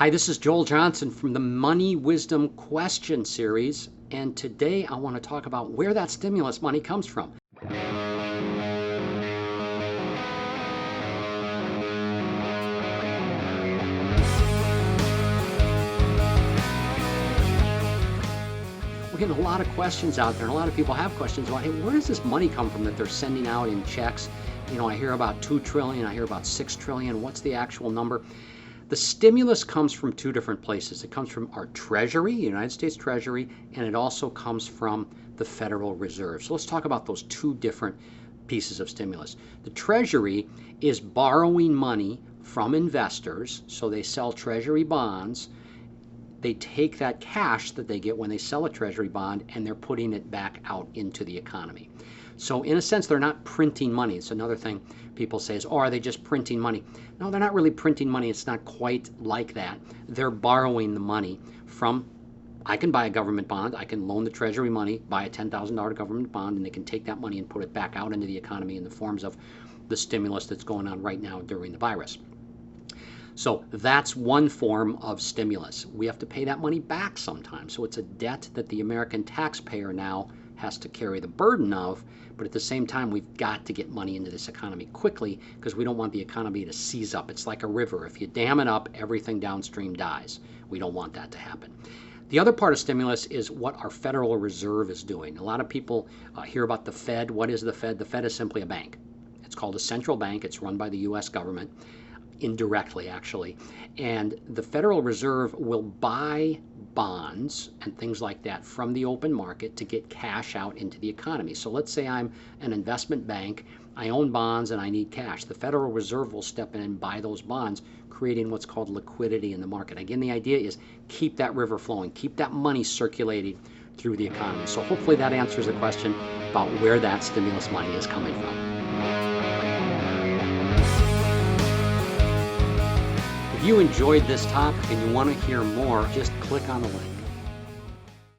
Hi, this is Joel Johnson from the Money Wisdom Question Series, and today I want to talk about where that stimulus money comes from. We're getting a lot of questions out there, and a lot of people have questions about, hey, where does this money come from that they're sending out in checks? You know, I hear about 2 trillion, I hear about 6 trillion. What's the actual number? The stimulus comes from two different places. It comes from our Treasury, United States Treasury, and it also comes from the Federal Reserve. So let's talk about those two different pieces of stimulus. The Treasury is borrowing money from investors, so they sell Treasury bonds. They take that cash that they get when they sell a Treasury bond and they're putting it back out into the economy. So in a sense, they're not printing money. It's another thing people say is, oh, are they just printing money? No, they're not really printing money. It's not quite like that. They're borrowing the money from, I can buy a government bond, I can loan the Treasury money, buy a $10,000 government bond, and they can take that money and put it back out into the economy in the forms of the stimulus that's going on right now during the virus. So that's one form of stimulus. We have to pay that money back sometimes. So it's a debt that the American taxpayer now has to carry the burden of, but at the same time, we've got to get money into this economy quickly because we don't want the economy to seize up. It's like a river. If you dam it up, everything downstream dies. We don't want that to happen. The other part of stimulus is what our Federal Reserve is doing. A lot of people hear about the Fed. What is the Fed? The Fed is simply a bank. It's called a central bank. It's run by the U.S. government. Indirectly, actually. And the Federal Reserve will buy bonds and things like that from the open market to get cash out into the economy. So let's say I'm an investment bank, I own bonds and I need cash. The Federal Reserve will step in and buy those bonds, creating what's called liquidity in the market. Again, the idea is keep that river flowing, keep that money circulating through the economy. So hopefully that answers the question about where that stimulus money is coming from. If you enjoyed this topic and you want to hear more, just click on the link.